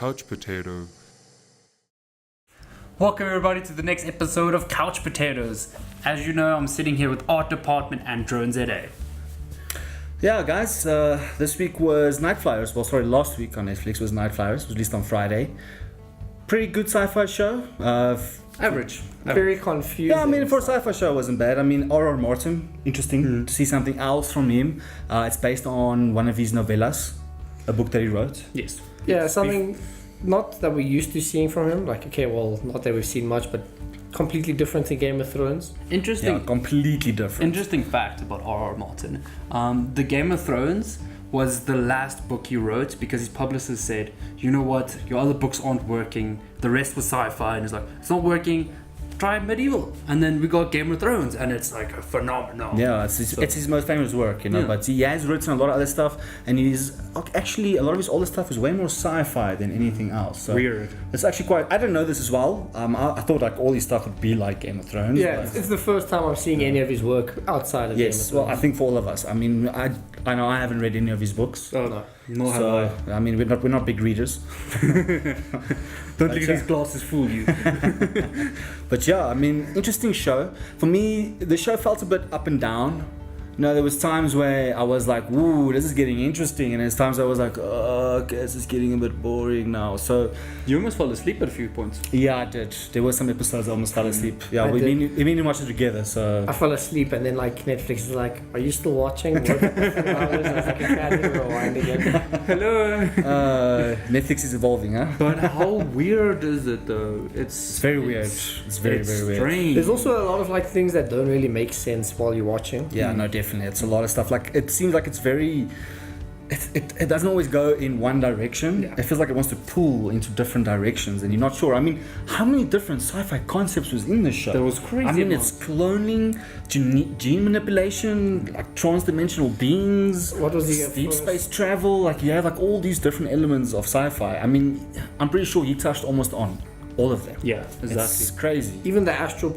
Couch Potato. Welcome everybody to the next episode of Couch Potatoes. As you know, I'm sitting here with Artdepartment and DroneZA. Yeah, guys, this week was NightFlyers. Well, sorry, last week on Netflix was NightFlyers. It was released on Friday. Pretty good sci-fi show. Average. Very confusing. Yeah, I mean, for a sci-fi show, it wasn't bad. I mean, R.R. Martin, interesting to see something else from him. It's based on one of his novellas, a book that he wrote. Yes. Yeah, something not that we're used to seeing from him. Like, okay, well, not that we've seen much, but completely different to Game of Thrones. Interesting. Yeah, completely different. Interesting fact about R.R. Martin. The Game of Thrones was the last book he wrote because his publicist said, you know what, your other books aren't working. The rest was sci-fi, and he's like, it's not working. Try medieval, and then we got Game of Thrones, and it's like a phenomenon. Yeah, it's his most famous work, you know. Yeah. But he has written a lot of other stuff, and he's actually a lot of his older stuff is way more sci-fi than anything else. So weird. It's actually quite. I didn't know this as well. I thought like all his stuff would be like Game of Thrones. Yeah, it's the first time I'm seeing any of his work outside of Game of Thrones. Yes, well, I think for all of us. I mean, I know I haven't read any of his books. Oh no, nor so, have I. I mean, we're not big readers. Don't let these glasses fool you. But yeah, I mean, interesting show. For me, the show felt a bit up and down. You know, there was times where I was like, "Woo, this is getting interesting," and there's times I was like, "Oh, okay, this is getting a bit boring now." So you almost fell asleep at a few points. Yeah, I did. There were some episodes I almost fell asleep. Yeah, we've been watching together. So I fell asleep, and then like Netflix is like, "Are you still watching?" I was like, "I can't rewind again." Hello. Netflix is evolving, huh? But how weird is it though? It's very weird. It's very weird. Strange. There's also a lot of like things that don't really make sense while you're watching. Yeah, no, definitely. It's a lot of stuff. Like it seems like it's very. It doesn't always go in one direction. Yeah. It feels like it wants to pull into different directions, and you're not sure. I mean, how many different sci-fi concepts was in this show? That was crazy. I mean, it's cloning, gene manipulation, like trans-dimensional beings. What was the deep space travel? Like you have like all these different elements of sci-fi. I mean, I'm pretty sure he touched almost on all of them. Yeah, exactly. It's crazy. Even the astral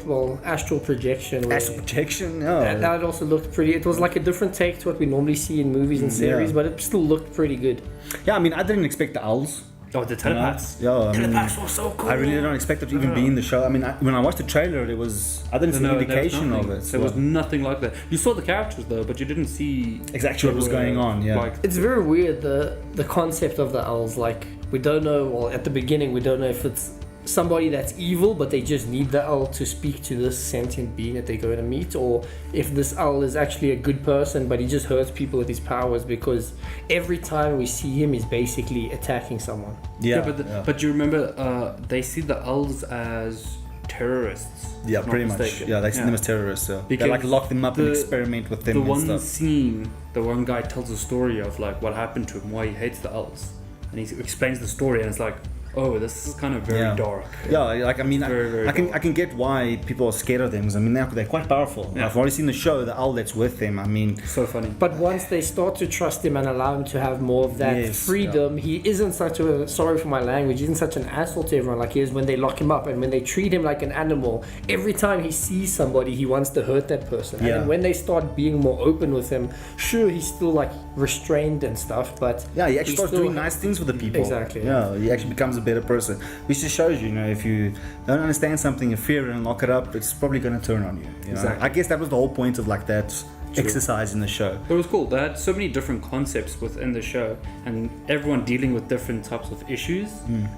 projection. Astral projection, yeah. That also looked pretty. It was like a different take to what we normally see in movies and series, but it still looked pretty good. Yeah, I mean, I didn't expect the owls. Oh, the telepaths. Yeah, I mean, telepaths were so cool. I really don't expect it to even be in the show. I mean, when I watched the trailer, I didn't see an indication of it. There was nothing like that. You saw the characters though, but you didn't see exactly what was going on. Yeah, like, it's very weird the concept of the owls. Like we don't know. Well, at the beginning, we don't know if it's somebody that's evil, but they just need the owl to speak to this sentient being that they're going to meet, or if this owl is actually a good person, but he just hurts people with his powers because every time we see him, he's basically attacking someone. But you remember, they see the owls as terrorists. Yeah, pretty much. Yeah, they see them as terrorists. Yeah. They like lock them up and experiment with them. The one scene, the one guy tells a story of like what happened to him, why he hates the owls, and he explains the story, and it's like, oh, this is kind of very dark. Yeah, like I mean, very I can get why people are scared of them. Because, I mean, they're quite powerful. Yeah. I've already seen the show, the owl that's with them. I mean, so funny. But once they start to trust him and allow him to have more of that freedom, he isn't such a, sorry for my language, he isn't such an asshole to everyone like he is when they lock him up and when they treat him like an animal. Every time he sees somebody, he wants to hurt that person. And then when they start being more open with him, sure, he's still like restrained and stuff, but yeah, he actually starts doing nice things for the people. Exactly. Yeah, he actually becomes a better person, which just shows you, if you don't understand something, you fear it and lock it up, it's probably going to turn on you. Exactly. I guess that was the whole point of like that exercise in the show. It was cool. They had so many different concepts within the show, and everyone dealing with different types of issues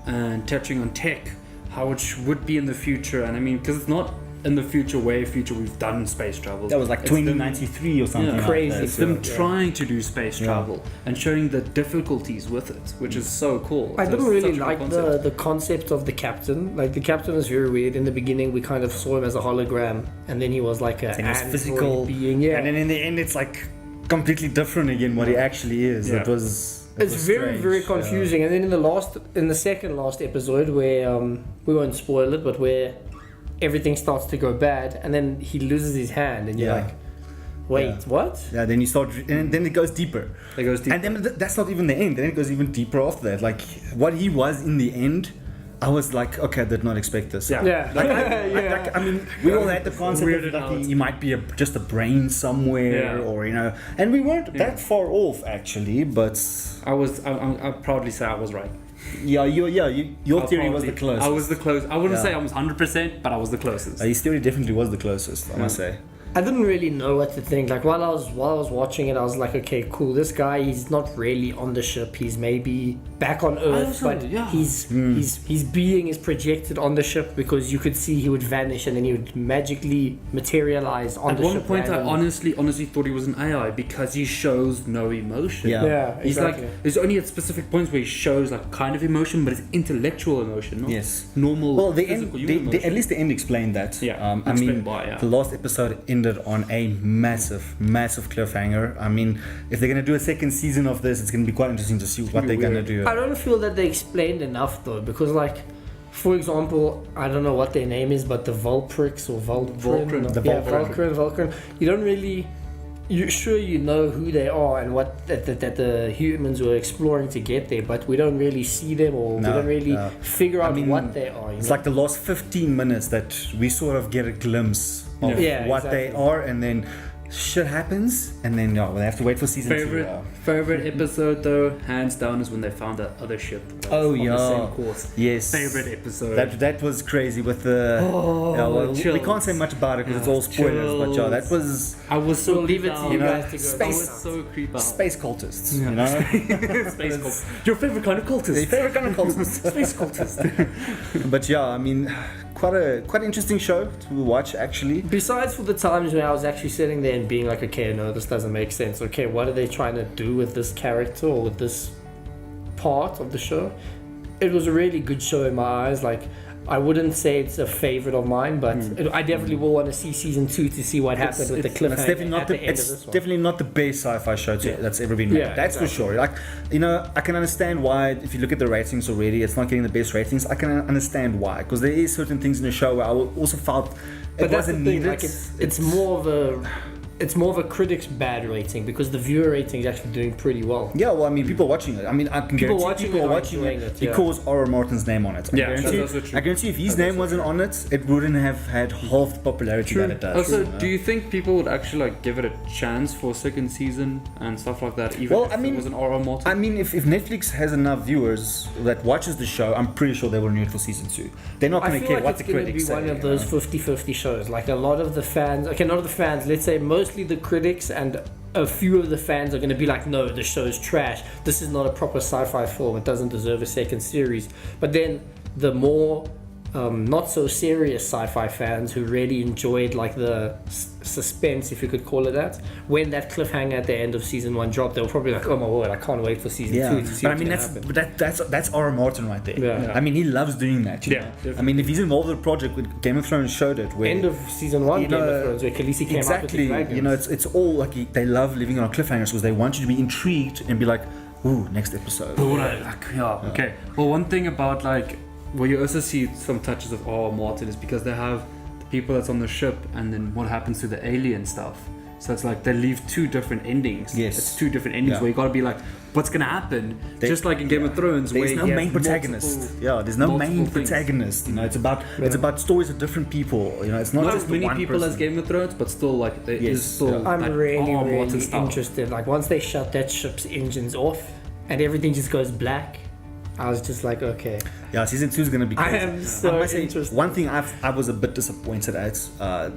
and touching on tech, how it would be in the future. And I mean, because it's not in the future we've done space travel. That was like 2093 or something. Crazy. It's them trying to do space travel and showing the difficulties with it, which is so cool. I didn't really like the concept of the captain. Like the captain was very weird. In the beginning, we kind of saw him as a hologram, and then he was like a physical being. Yeah, and then in the end, it's like completely different again what he actually is. Yeah. It's very, very confusing. And then in the second last episode, where we won't spoil it, but where everything starts to go bad, and then he loses his hand, and you're like, wait, what? Yeah, then you start, and then it goes deeper. And then that's not even the end. Then it goes even deeper after that. Like what he was in the end, I was like, okay, I did not expect this. Yeah. I mean, we all had the concept that he might be just a brain somewhere, or and we weren't that far off actually. But I'll proudly say I was right. Your theory was the closest. I was the closest. I wouldn't Yeah. say I was 100%, but I was the closest. His theory definitely was the closest, I must say. I didn't really know what to think. Like while I was watching it, I was like, okay, cool. This guy, he's not really on the ship. He's maybe back on Earth, also- but yeah. his being is projected on the ship because you could see he would vanish and then he would magically materialize on At the one ship. point, I randomly. honestly thought he was an AI because he shows no emotion. Yeah. Yeah, He's exactly. like, there's only at specific points where he shows like kind of emotion, but it's intellectual emotion, not Yes. normal. Well, physical human emotion. at least the end explained that. Yeah, I explained mean, why, yeah. the last episode ended on a massive cliffhanger. I mean, if they're gonna do a second season of this, it's gonna be quite interesting to see what be they're gonna weird. do. I don't feel that they explained enough though, because like, for example, I don't know what their name is, but the Vulprix or Vulcran. The yeah, Vulcran. Vulcran. You don't really. You know who they are and what that the humans were exploring to get there, but we don't really see them or No, we don't really no. figure I out mean, what they are. It's like the last 15 minutes that we sort of get a glimpse of Yeah, what they exactly. are, and then shit happens, and then we have to wait for season 2. Favorite episode though, hands down, is when they found that other ship. That's Oh, on yeah. the same course. Yes. Favorite episode. That was crazy with the. we chills. can't say much about it because it's all spoilers, but yeah, that was I was so We'll leave it creeped to out. you know, guys to go. I space- was so creeped out. space cultists. You Yeah. know, Space cultist. Your favorite kind of cultist. favorite kind of cultists. Space cultist. But yeah, I mean, quite interesting show to watch actually. Besides for the times when I was actually sitting there and being like, okay, no, this doesn't make sense. Okay, what are they trying to do with this character or with this part of the show? It was a really good show in my eyes. Like, I wouldn't say it's a favorite of mine, but I definitely will want to see season 2 to see what happened with the It's cliffhanger definitely not at the the, end it's of this one. definitely not the best sci-fi show that's ever been made. Yeah, That's exactly. for sure. Like, you know, I can understand why. If you look at the ratings already, it's not getting the best ratings. I can understand why, because there is certain things in the show where I also felt But it that's the wasn't thing. needed. Like, it's more of a critic's bad rating because the viewer rating is actually doing pretty well. Yeah, well, I mean, people watching it. I mean, I can People guarantee watching people it are are watching enjoying it it, yeah. because Aura Martin's name on it. Yeah, that's also true. I guarantee if his That's name also wasn't true. on it, it wouldn't have had half the popularity that it does. Also, you know? do you think people would actually like give it a chance for a second season and stuff like that? Even Well, if I mean- it was an R.R. Martin. I mean, if Netflix has enough viewers that watches the show, I'm pretty sure they will renew it for season 2. They're not I going to feel care like what it's the going to critics be one say. of those 50-50 shows. Like a lot of the fans, okay, not of the fans, let's say mostly the critics and a few of the fans are going to be like, no, the show's trash. This is not a proper sci-fi film. It doesn't deserve a second series. But then the more not so serious sci-fi fans who really enjoyed like the suspense, if you could call it that, when that cliffhanger at the end of season 1 dropped, they were probably like, oh my word, I can't wait for season 2 Yeah, to see but I what's mean gonna happen. that's Aura Martin right there. Yeah. I mean, he loves doing that. you Yeah, know? definitely. I mean, if he's involved with a project, with Game of Thrones showed it. Where End of season 1 You Game know, of Thrones, where Khaleesi came out with exactly, the dragons. you know, it's all like they love living on cliffhangers because they want you to be intrigued and be like, ooh, next episode. But what okay. Well, one thing about like where you also see some touches of R.R. Martin is because they have the people that's on the ship and then what happens to the alien stuff. So it's like they leave two different endings. Yes. It's two different endings Yeah. where you gotta be like, what's gonna happen? Just like in Game of Thrones, There's where no you main have protagonist. multiple- Yeah, there's no main multiple things. protagonist. You know, it's about stories of different people. You know, it's not Not just as many one people person. as Game of Thrones, but still like there is Yes, still. yeah. I'm that really, R.R. Martin really style. interested. Like once they shut that ship's engines off and everything just goes black, I was just like, okay. Yeah, season 2 is going to be I crazy. am so I must say, interested. one thing I was a bit disappointed at,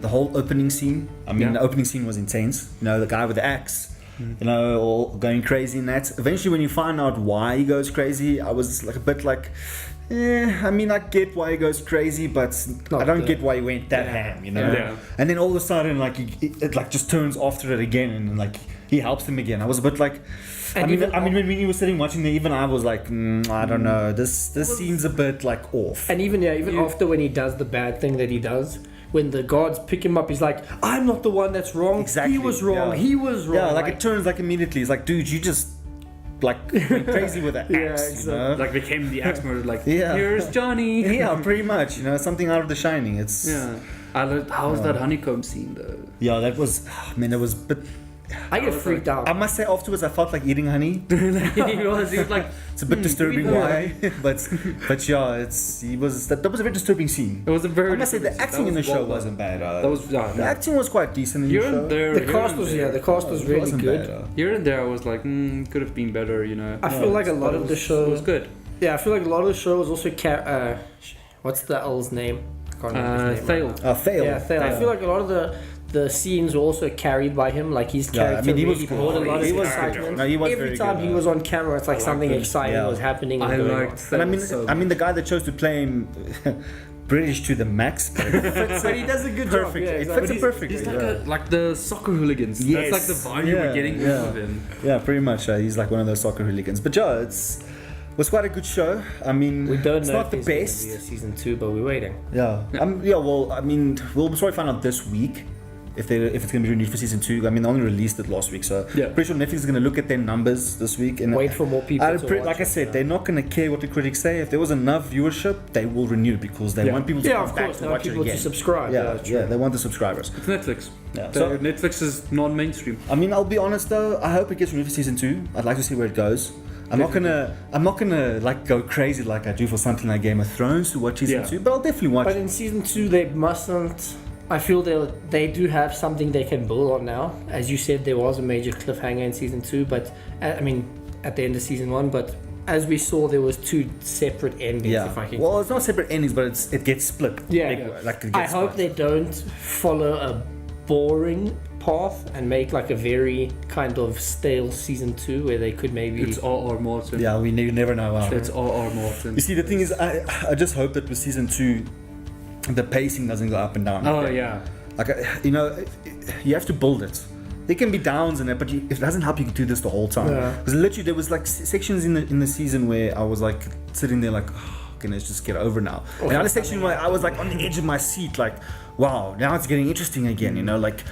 the whole opening scene. I mean, Yeah. the opening scene was intense. You know, the guy with the axe, you know, all going crazy in that. Eventually, when you find out why he goes crazy, I was like a bit like, I mean, I get why he goes crazy, but Not I don't the- get why he went that Yeah. ham, you know? Yeah. And then all of a sudden, like, it like just turns after it again, and like, he helps him again. I was a bit like, And I mean, even when you were sitting watching there, even I was like, I don't know, this seems a bit like off. And even after when he does the bad thing that he does, when the guards pick him up, he's like, I'm not the one that's wrong. Exactly, He was wrong. yeah. He was wrong. Yeah, like it turns like immediately. It's like, dude, you just like went crazy with that Yeah, axe, you know? Like became the axe murder. Like Yeah. here's Johnny. Yeah, pretty much. You know, something out of The Shining. It's Yeah. How was that honeycomb scene though? yeah, that was man, that was. But I get freaked out. I must say, afterwards, I felt like eating honey. he was like, It's a bit disturbing why, but yeah, that was a very disturbing scene. It was a very. I must say the acting in the show wasn't bad. The acting was quite decent in the Here show. and there. the cast was It really wasn't good. bad, Here and there, I was like, could have been better, you know. I feel like a lot of the show was good. Yeah, I feel like a lot of the show was also what's the owl's name? I can't remember his name. Fail. Right now. Fail. Yeah, Fail. I feel like a lot of the scenes were also carried by him. Like his character he was really good. brought a lot He of was excitement. good. No, he was Every very time good. he was on camera, it's like something him. exciting Yeah. was happening. And I going liked on. Fail. And I mean, the guy that chose to play him, British to the max, but But he does a good perfect. job. Yeah, It exactly. fits it perfectly. He's like the soccer hooligans. Yes. That's like the vibe you were getting Yeah. off of him. Yeah, pretty much. He's like one of those soccer hooligans. But yeah, was quite a good show. I mean, We don't it's know not if the there's best. gonna be a season 2, but we're waiting. Yeah. Well, I mean, we'll probably find out this week if it's going to be renewed for season 2. I mean, they only released it last week, so Yeah. pretty sure Netflix is going to look at their numbers this week and Wait for more people to watch like I it, said, yeah. they're not going to care what the critics say. If there was enough viewership, they will renew it because they want people to Yeah, come of back course. to They want watch it people again. to subscribe. Yeah, they want the subscribers. It's Netflix. Yeah. So Netflix is non-mainstream. I mean, I'll be honest though. I hope it gets renewed for season 2. I'd like to see where it goes. I'm not gonna like go crazy like I do for something like Game of Thrones to watch season 2, but I'll definitely watch. But in season 2, they mustn't. I feel they do have something they can build on now. As you said, there was a major cliffhanger in season 2, but I mean, at the end of season 1. But as we saw, there was 2 separate endings. Yeah. If I can. Well, it's not separate endings, but it gets split. Like it I gets hope split. they don't follow a boring path and make like a very kind of stale season 2 where they could maybe. It's R.R. Martin. Yeah, we never know. It's R.R. Martin. You see, the thing is, I just hope that with season 2, the pacing doesn't go up and down. Oh yeah. Like you have to build it. There can be downs in it, but it doesn't help you do this the whole time. Yeah. Because literally there was like sections in the season where I was like sitting there like, can I just get over now? And another section where I was like on the edge of my seat, like, wow, now it's getting interesting again. You know, like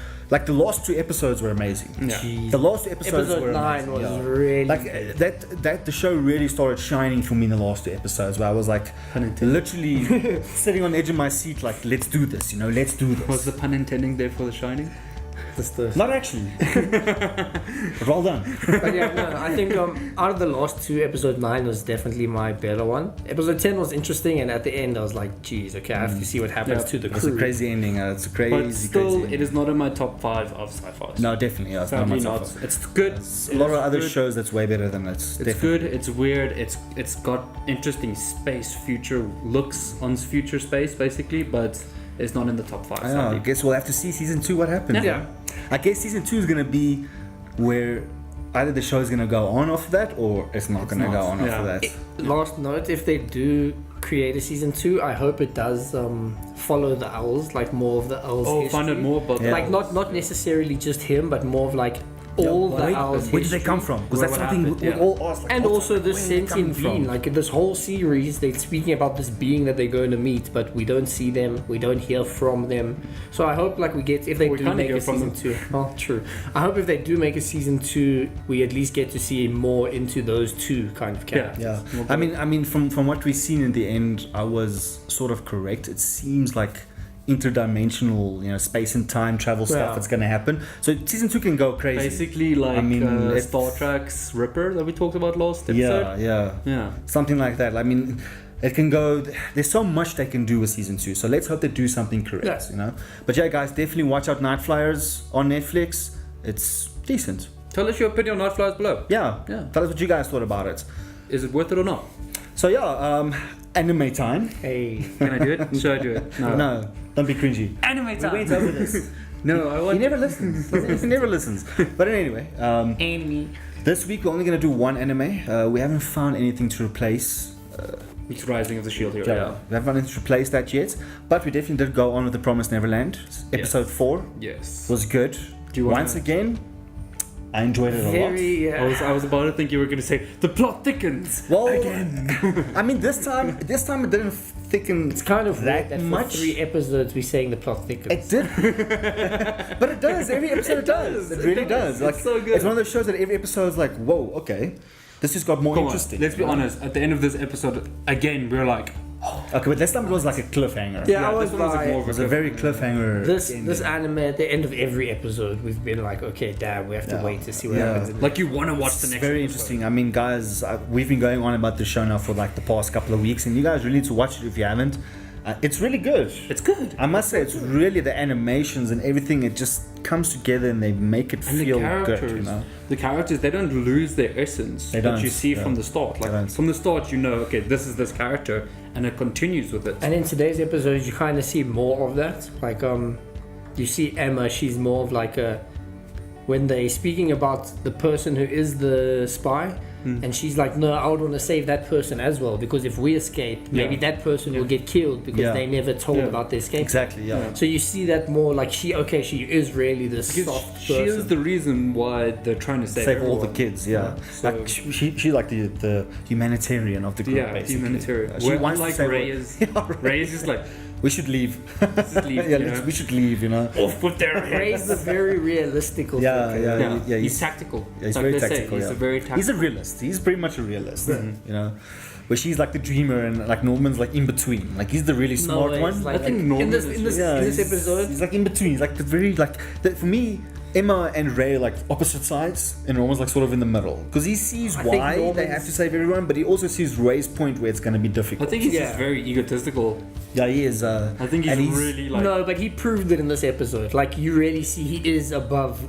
the last 2 episodes were amazing. Yeah. The last 2 episodes Episode were 9 amazing. was Yeah. really Like good. that the show really started shining for me in the last 2 episodes where I was like Pun intended. literally sitting on the edge of my seat like, let's do this, you know, let's do this. Was the pun intending there for The Shining? Not actually. But well done. But yeah, no, I think out of the last 2, episode 9 was definitely my better one. Episode 10 was interesting, and at the end I was like, geez, okay, I have to see what happens Yeah. to the It's crew. a crazy ending. It's a crazy, But still, crazy it is not in my top 5 of sci-fi. No, definitely. Yeah, it's not Sadly much not. of It's good. a lot of other good. shows that's way better than it. It's good. It's weird. It's got interesting future looks on future space, basically, but it's not in the top 5. I know. I guess we'll have to see season 2 what happens. Yeah. I guess season 2 is gonna be where either the show is gonna go on after that or it's not gonna not. go on Yeah. after that. Last note, if they do create a season 2, I hope it does follow the owls, like more of the owls. Oh, find out history. more about Yeah. that. Like not necessarily just him, but more of like all the owls. Where did they history. come from? Because Where that's what something happened, we yeah. all ask. Like, And what's also up? this Where are they coming sentient being, from? like this whole series, they're speaking about this being that they're going to meet, but we don't see them, we don't hear from them. So I hope like we get, if they We do can't make hear a from season them. 2. Oh, true. I hope if they do make a season 2, we at least get to see more into those 2 kind of characters. Yeah, Well, I mean, from what we've seen in the end, I was sort of correct. It seems like interdimensional, space and time travel stuff Yeah. that's going to happen. So season 2 can go crazy. Basically, like I mean, it's- Star Trek's Ripper that we talked about last episode. Yeah. something like that. I mean, it can go. There's so much they can do with season 2. So let's hope they do something correct. Yeah. But yeah, guys, definitely watch out NightFlyers on Netflix. It's decent. Tell us your opinion on NightFlyers below. Yeah. Yeah. Tell us what you guys thought about it. Is it worth it or not? So yeah, anime time. Hey. Can I do it? Should I do it? No, don't be cringy. Anime We went over this. No, I want. He never listens. He never listens. But anyway, Anime. this week we're only going to do one anime. We haven't found anything to replace. It's Rising of the Shield Hero. Yeah. We haven't found anything to replace that yet. But we definitely did go on with The Promised Neverland. Episode 4 Yes. was good. Do you wanna- Once again, I enjoyed it a lot. Very, yeah. I was about to think you were going to say the plot thickens. Well, I mean, this time it didn't thicken. It's kind of that weird that much. for 3 episodes we're saying the plot thickens. It did, but it does. Every episode it does. It really does. Like, It's so good. It's one of those shows that every episode is like, whoa, okay, this just got more Come on, interesting. let's be honest. At the end of this episode, again, we're like, oh, Okay, but this time it was like a cliffhanger. Yeah, I this was one was like, more It was a very cliffhanger. this ending. anime at the end of every episode, we've been like, okay, damn, we have to Yeah. wait to see what Yeah. happens. In Like you want to watch the It's next. very episode. interesting. I mean, guys, we've been going on about the show now for like the past couple of weeks, and you guys really need to watch it if you haven't. It's really good. It's good. I must say, it's really the animations and everything. It just comes together and they make it And the feel characters, good. You know, the characters, they don't lose their essence They that don't, you see yeah. from the start. They Like don't. from the start, you know, okay, this is this character, and it continues with it. And in today's episode, you kind of see more of that. Like, you see Emma, she's more of like a. When they're speaking about the person who is the spy, and she's like, no, I would want to save that person as well, because if we escape, maybe Yeah. that person will get killed because Yeah. they never told Yeah. about their escape. exactly. Yeah. So you see that more like she is really this Because soft she person. is the reason why they're trying to save, Save all the everyone. kids. Yeah. So- Like she's like the humanitarian of the group. Yeah, basically. humanitarian. She Where wants to like save. Ray is, Ray is just like, We should leave. let's just leave. Yeah, you know? we should leave. You know. Off with their Ray's the very realistic. Yeah, yeah. Yeah, he's he's tactical. Yeah, he's like very they say, tactical. he's yeah. a very tactical. He's a realist. He's pretty much a realist. Mhm. You know, where she's like the dreamer and like Norman's like in between. Like he's the really smart one. Like, I think like, Norman in this is in this, Yeah, in this he's- episode, he's like in between. He's like the very like for me. Emma and Ray are like opposite sides, and Norman's like sort of in the middle because he sees I think why they Norman's- have to save everyone, but he also sees Ray's point where it's going to be I difficult. think he's Yeah. just very egotistical. Yeah, he is. I think he's, and really like. no, but he proved it in this episode. Like you really see he is above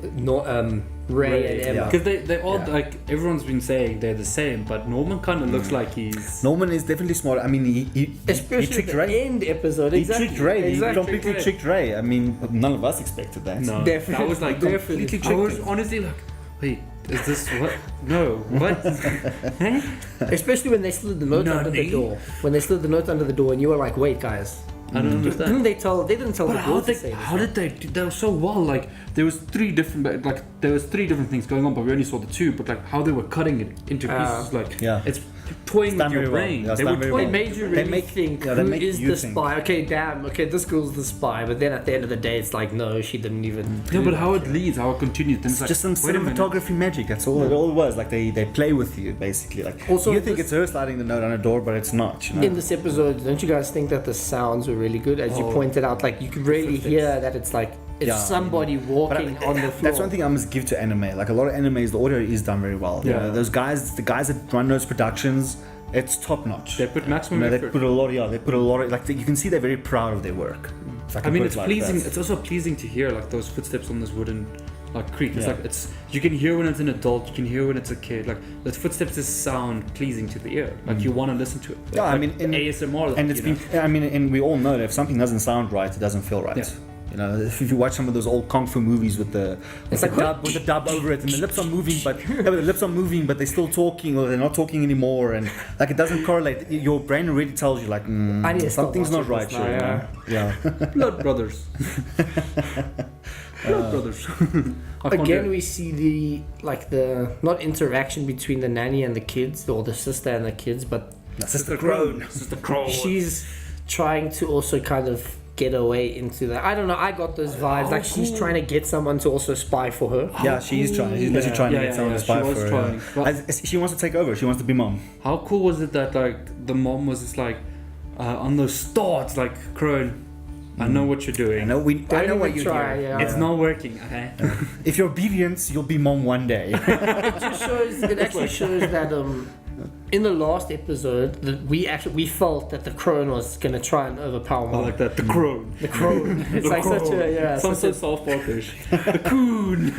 Ray and Emma. yeah. Because they all Yeah. like everyone's been saying they're the same, but Norman kind of looks like he's. Norman is definitely smart. I mean, he Especially tricked the Ray. end episode. He Exactly. tricked Ray. Exactly. He completely tricked Ray. I mean, none of us expected that. No, Definitely. that was like Definitely. completely. I was honestly like, wait, is this what? No, what? Huh? Especially when they slid the note under the Nani? door. When they slid the note under the door, and you were like, "Wait, guys." I don't understand. Didn't they tell? They didn't tell But the how door to they say this. how did they do that was so well? Like there was three different things going on, but we only saw the two. But like how they were cutting it into pieces, like Yeah. it's toying It's done with your very well. brain. Yeah, it's They done were very toying. They made you They really make- think, yeah, they who make is you the think. spy? Okay, damn. Okay, this girl's the spy. But then at the end of the day, it's like, no, she didn't even. No, but how it leads, how it continues. Then it's like, Just some wait a minute. cinematography magic. That's all it all was. Like they play with you basically. Like Also, you think this- it's her sliding the note on a door, but it's not. You know? In this episode, don't you guys think that the sounds were really good? As you Oh. pointed out, like you could really hear that it's like it's Yeah, somebody But walking on the floor. that's one thing I must give to anime. Like a lot of animes, the audio is done very well. You Yeah. know, those guys, the guys that run those productions, it's top notch. They put maximum You know, they effort. put a lot. Yeah, they put a lot of like. You can see they're very proud of their work. If I can mean, put it's it like pleasing. that. It's also pleasing to hear like those footsteps on this wooden like creek. It's Yeah. like it's you can hear when it's an adult. You can hear when it's a kid. Like those footsteps just sound pleasing to the ear. Like you want to listen to it. Yeah, I Like mean, in- ASMR. Like, And it's you been. know. I mean, and we all know that if something doesn't sound right, it doesn't feel right. Yeah. You know, if you watch some of those old kung fu movies with the It's the like, dub with the dub over it, and the lips are moving, but the lips are moving, but they're still talking, or they're not talking anymore, and like it doesn't correlate. Your brain already tells you like I need to stop something's not watching right this here. now, you know? Yeah. Blood brothers. Blood brothers. I can't Again, do it. we see the like the not interaction between the nanny and the kids, or the sister and the kids, but Sister Crone. Sister Crone. she's trying to also kind of get away into that. I don't know. I got those vibes. Like she's trying to get someone to also spy for her. Yeah, she is trying. She's literally trying to Yeah, get someone yeah, to spy she was for her. trying. yeah. She wants to take over. She wants to be mom. How cool was it that like the mom was just like on those starts like Crone, I know what you're doing. I know Don't what even you try, hear. yeah. It's not working. Okay. If you're obedient, you'll be mom one day. It just shows. It actually shows that in the last episode that we felt that the crone was gonna try and overpower I mom. like that. The Crone. The crone. It's The like such Crone. a yeah. Sounds such so South Parkish. The Coon.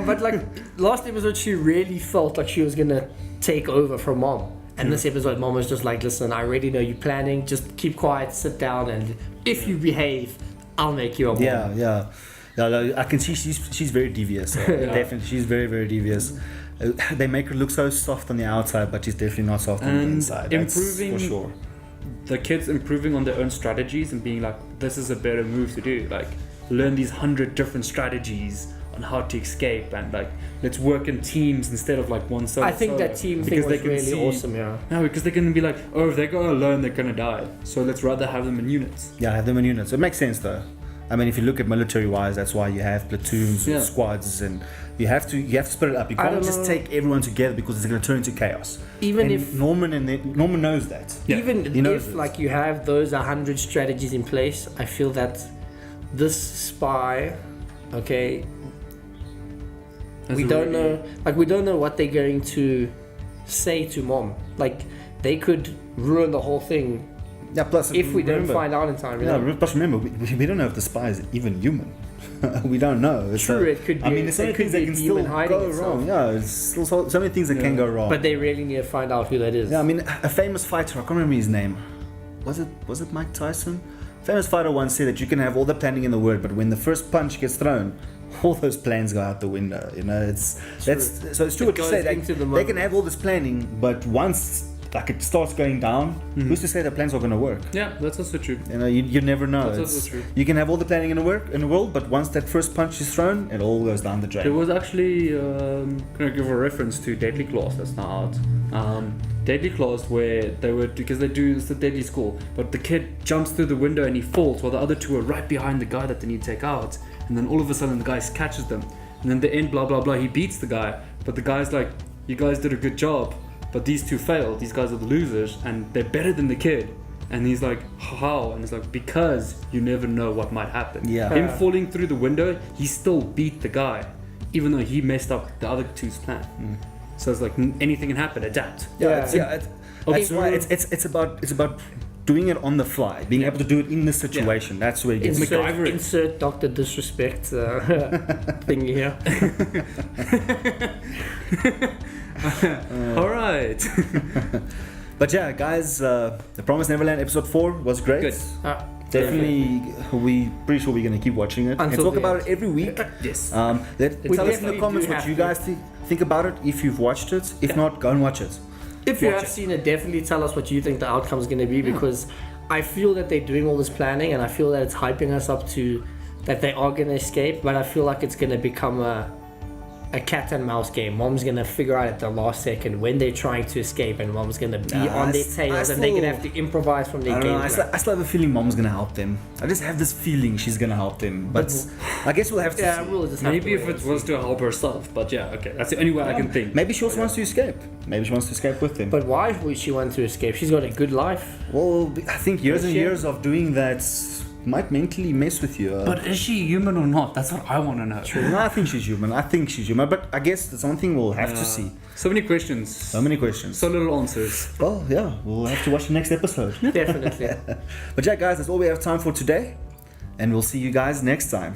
But like last episode, she really felt like she was gonna take over from mom. And this episode, mom was just like, "Listen, I already know you're planning. Just keep quiet, sit down, and if you behave, I'll make you a mom." Yeah. No, I can see she's very devious. Definitely, she's very, very devious. They make her look so soft on the outside, but she's definitely not soft on the And inside. That's improving- for sure. The kids improving on their own strategies and being like, this is a better move to do. Like, learn these 100 different strategies on how to escape, and like, let's work in teams instead of like one solo. I think that team thing Because they was can really see- awesome. Yeah. No, because they're gonna be like, oh, if they go alone, they're gonna die. So let's rather have them in units. Yeah, have them in units. It makes sense though. I mean, if you look at military-wise, that's why you have platoons, Yeah. and squads, and You have to split it up. You I can't don't just know. take everyone together because it's going to turn into chaos. Even And if Norman knows that. Yeah. even he knows if this. like you have those 100 strategies in place, I feel that this spy, okay, we don't know what they're going to say to mom. Like they could ruin the whole thing Yeah. Plus, if we don't remember- find out in time. You Yeah, know? plus remember, we don't know if the spy is even human. We don't know. True, it could be. I mean, there's so many it could things that be can a still demon hiding go itself. wrong. Yeah, it's still so many things that can go wrong. But they really need to find out who that is. Yeah, I mean, a famous fighter, I can't remember his name. Was it Mike Tyson? Famous fighter once said that you can have all the planning in the world, but when the first punch gets thrown, all those plans go out the window. You know, it's so it's true what you goes say. into the They moment. can have all this planning, but once like it starts going down, who's to say the plans are going to work? Yeah, that's also true. You know, you never know. That's also It's- true. You can have all the planning in the world, but once that first punch is thrown, it all goes down the drain. There was actually, going to give a reference to Deadly Claws that's now out. Deadly Claws, where they were, because they do, it's the Deadly School, but the kid jumps through the window and he falls while the other two are right behind the guy that they need to take out. And then all of a sudden the guy catches them. And then the end, blah, blah, blah, he beats the guy. But the guy's like, you guys did a good job, but these two failed. These guys are the losers and they're better than the kid. And he's like, how? And it's like, because you never know what might happen. Yeah. Him falling through the window, he still beat the guy, even though he messed up the other two's plan. So it's like anything can happen. Adapt. Yeah, Yeah. that's why it's about doing it on the fly, being able to do it in this situation. That's where it gets. MacGyver it. Insert Dr. Disrespect thing here. All right. But yeah, guys, The Promised Neverland episode 4 was great. Good. Definitely, we pretty sure we're gonna keep watching it and Until talk the about end. it every week. Yes. Tell We us in the definitely comments do what have you to. guys think about it. If you've watched it, if not, go and watch it. If you Watch have it. seen it, definitely tell us what you think the outcome is going to be, because I feel that they're doing all this planning and I feel that it's hyping us up to that they are going to escape, but I feel like it's going to become a cat and mouse game. Mom's going to figure out at the last second when they're trying to escape, and mom's going to be Nah, on their I tails, and they're going to have to improvise from their I don't know. game I still have a feeling Mom's gonna help them. I just have this feeling she's gonna help them, but I guess we'll have to. Yeah, see. we'll just have Maybe to if wait it and was see. to help herself, but yeah, okay, that's the only way I can think. Maybe she also wants to escape. Maybe she wants to escape with them. But why would she want to escape? She's got a good life. Well, I think years and She- years of doing that might mentally mess with you. But is she human or not? That's what I want to know. No, I think she's human. But I guess that's one thing we'll have to see. So many questions. So many questions. So little answers. Well, yeah, we'll have to watch the next episode. Definitely. But yeah, guys, that's all we have time for today, and we'll see you guys next time.